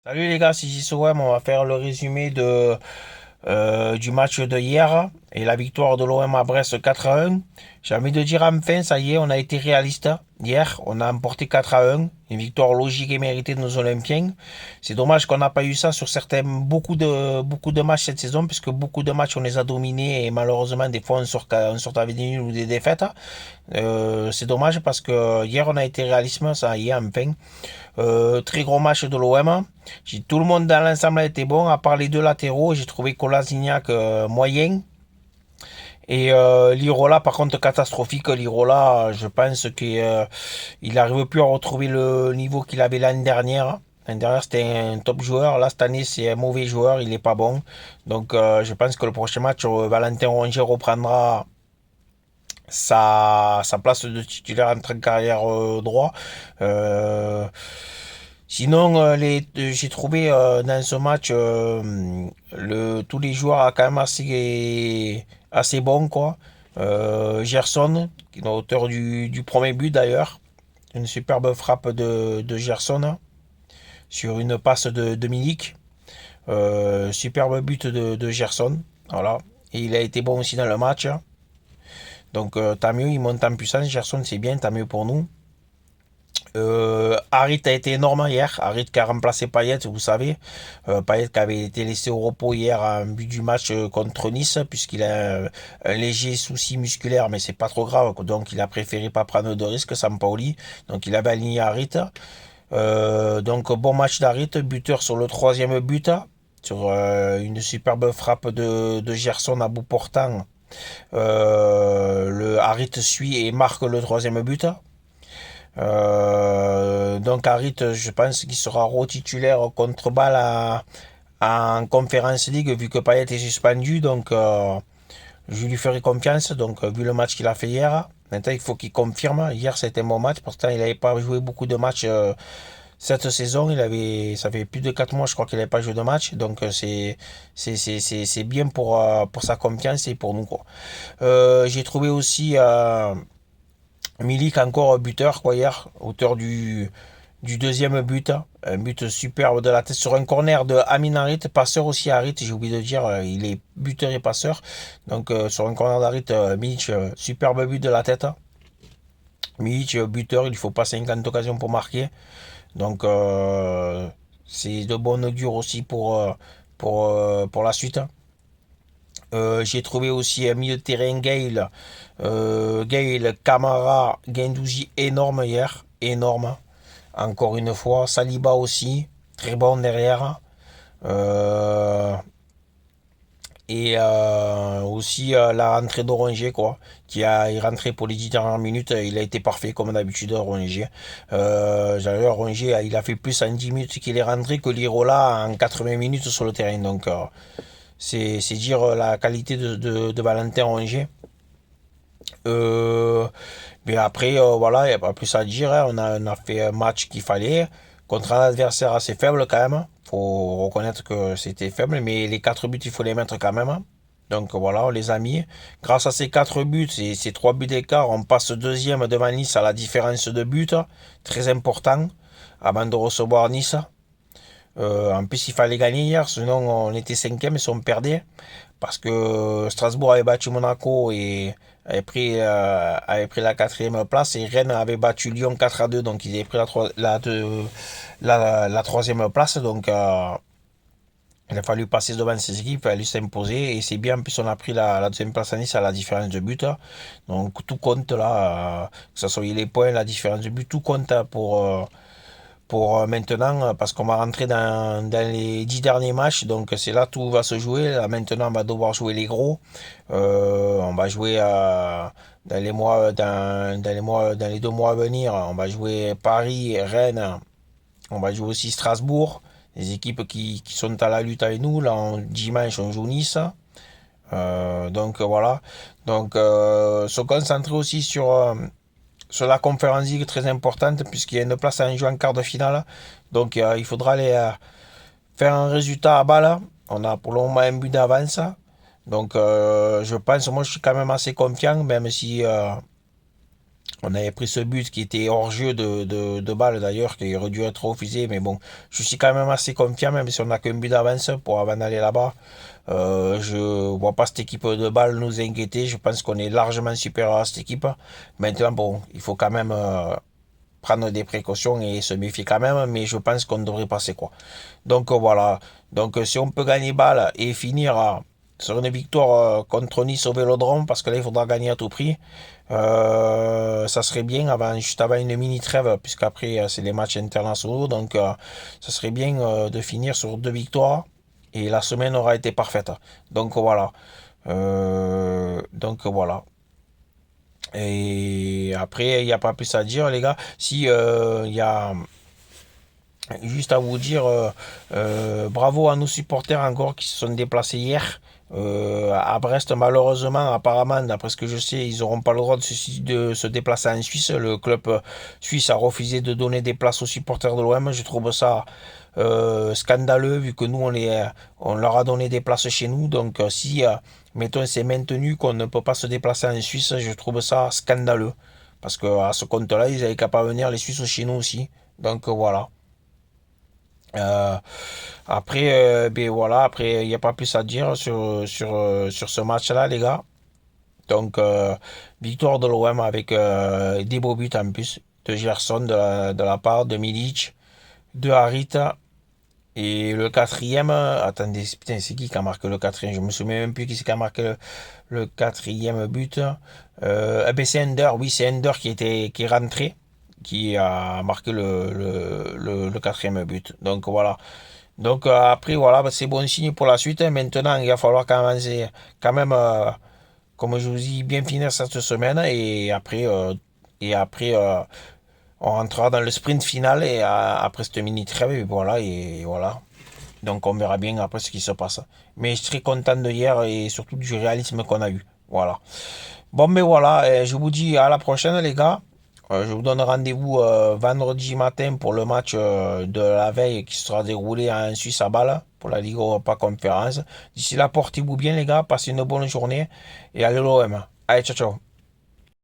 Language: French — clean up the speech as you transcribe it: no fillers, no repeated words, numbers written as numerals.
Salut les gars, c'est JSOM. On va faire le résumé du match de hier et la victoire de l'OM à Brest 4-1. J'ai envie de dire enfin, ça y est, on a été réaliste. Hier, on a emporté 4-1. Une victoire logique et méritée de nos Olympiens. C'est dommage qu'on n'a pas eu ça sur beaucoup de matchs cette saison, puisque beaucoup de matchs on les a dominés et malheureusement des fois on sort avec des nuls ou des défaites. C'est dommage parce que hier on a été réaliste, ça y est enfin. Très gros match de l'OM. Tout le monde dans l'ensemble a été bon, à part les deux latéraux. J'ai trouvé Kolasinac moyen. Et Lirola, par contre, catastrophique. Lirola, je pense qu'il n'arrive plus à retrouver le niveau qu'il avait l'année dernière. L'année dernière, c'était un top joueur. Là, cette année, c'est un mauvais joueur. Il n'est pas bon. Donc, je pense que le prochain match, Valentin Rongier reprendra sa place de titulaire en train de carrière droit. Euh, Sinon, j'ai trouvé dans ce match tous les joueurs quand même assez bons, quoi. Gerson, qui est l'auteur du premier but d'ailleurs. Une superbe frappe de Gerson sur une passe de Milik. Superbe but de Gerson. Voilà. Et il a été bon aussi dans le match. Donc tant mieux, il monte en puissance. Gerson, c'est bien, tant mieux pour nous. Harit a été énorme hier. Harit qui a remplacé Payet, vous savez. Payet qui avait été laissé au repos hier en but du match contre Nice, puisqu'il a un léger souci musculaire, mais c'est pas trop grave. Donc il a préféré pas prendre de risques, Sampaoli. Donc il avait aligné Harit. Donc bon match d'Harit, buteur sur le troisième but, sur une superbe frappe de Gerson à bout portant. Le Harit suit et marque le troisième but. Donc Harit, je pense qu'il sera retitulaire contre Bâle en Conference League vu que Payet est suspendu. Donc je lui ferai confiance. Donc vu le match qu'il a fait hier, maintenant il faut qu'il confirme. Hier c'était un bon match. Pourtant il n'avait pas joué beaucoup de matchs cette saison. Ça fait plus de 4 mois je crois qu'il n'avait pas joué de match. Donc c'est bien pour sa confiance et pour nous quoi. J'ai trouvé aussi Milik encore buteur quoi hier, auteur du deuxième but, un but superbe de la tête sur un corner de Amin Harit, passeur aussi Harit, j'ai oublié de dire, il est buteur et passeur. Donc sur un corner d'Harit, Milik, superbe but de la tête. Milik, buteur, il ne faut pas 50 occasions pour marquer. Donc c'est de bon augure aussi pour la suite. J'ai trouvé aussi un milieu de terrain Gale, Camara, Guendouzi énorme hier, énorme. Encore une fois, Saliba aussi, très bon derrière. Euh, et aussi la rentrée d'Orangier, quoi, il est rentré pour les 10 dernières minutes, il a été parfait comme d'habitude, Orangier. J'avais Orangier, il a fait plus en 10 minutes qu'il est rentré que Lirola en 80 minutes sur le terrain. Donc c'est dire la qualité de Valentin Rongier. Euh, mais après, voilà, il n'y a pas plus à dire, hein. On a fait un match qu'il fallait contre un adversaire assez faible quand même. Faut reconnaître que c'était faible, mais les 4 buts, il faut les mettre quand même. Donc voilà, on les a mis. Grâce à ces 4 buts et ces 3 buts d'écart, on passe deuxième devant Nice à la différence de but. Très important avant de recevoir Nice. En plus, il fallait gagner hier, sinon on était cinquième et on perdait. Parce que Strasbourg avait battu Monaco et avait pris la quatrième place. Et Rennes avait battu Lyon 4-2, donc ils avaient pris la troisième place. Donc il a fallu passer devant ces équipes, il a fallu s'imposer. Et c'est bien, en plus on a pris la deuxième place à Nice à la différence de but. Donc tout compte là, que ce soit les points, la différence de but, tout compte pour maintenant, parce qu'on va rentrer dans les 10 derniers matchs, donc c'est là tout va se jouer. Là, maintenant, on va devoir jouer les gros. On va jouer dans les 2 mois à venir. On va jouer Paris, Rennes. On va jouer aussi Strasbourg. Les équipes qui sont à la lutte avec nous. Là, dimanche, on joue Nice. Donc voilà. Donc se concentrer aussi sur la conférence League très importante puisqu'il y a une place à en jouer en quart de finale. Donc il faudra aller faire un résultat à bas là. On a pour le moment un but d'avance. Donc je pense, moi je suis quand même assez confiant, même si On avait pris ce but qui était hors jeu de balle d'ailleurs, qui aurait dû être refusé, mais bon, je suis quand même assez confiant, même si on n'a qu'un but d'avance pour avant d'aller là-bas. Je vois pas cette équipe de balle nous inquiéter, je pense qu'on est largement supérieur à cette équipe. Maintenant, bon, il faut quand même prendre des précautions et se méfier quand même, mais je pense qu'on devrait passer quoi. Donc voilà, donc si on peut gagner balle et finir sur une victoire contre Nice au Vélodrome, parce que là il faudra gagner à tout prix. Ça serait bien avant, juste avant une mini trêve, puisqu'après c'est les matchs internationaux, donc ça serait bien de finir sur 2 victoires et la semaine aura été parfaite. Donc voilà. Donc voilà. Et après, il n'y a pas plus à dire, les gars. Si il y a juste à vous dire bravo à nos supporters encore qui se sont déplacés hier à Brest. Malheureusement, apparemment, d'après ce que je sais, ils n'auront pas le droit de se déplacer en Suisse. Le club suisse a refusé de donner des places aux supporters de l'OM. Je trouve ça scandaleux vu que nous, on leur a donné des places chez nous. Donc si, mettons, c'est maintenu qu'on ne peut pas se déplacer en Suisse, je trouve ça scandaleux. Parce que à ce compte-là, ils avaient qu'à pas venir les Suisses chez nous aussi. Donc voilà. Euh, après, ben voilà, après, il n'y a pas plus à dire sur ce match-là, les gars. Donc, victoire de l'OM avec des beaux buts en plus de Gerson de la part de Milic, de Harita. Et le quatrième, attendez, putain, c'est qui a marqué le quatrième? Je me souviens même plus qui c'est qui a marqué le quatrième but. Eh ben c'est Ender, oui, c'est Ender qui est rentré, qui a marqué le quatrième but. Donc voilà. Donc après, voilà, bah, c'est bon signe pour la suite. Maintenant, il va falloir quand même, comme je vous dis, bien finir cette semaine. Et après, on rentrera dans le sprint final et après cette mini trêve, et voilà. Donc on verra bien après ce qui se passe. Mais je suis très content de hier et surtout du réalisme qu'on a eu. Voilà. Bon, mais voilà, je vous dis à la prochaine, les gars. Je vous donne rendez-vous vendredi matin pour le match de la veille qui sera déroulé en Suisse à Bâle pour la Ligue Europa Conférence. D'ici là, portez-vous bien, les gars. Passez une bonne journée et allez l'OM. Allez, ciao, ciao.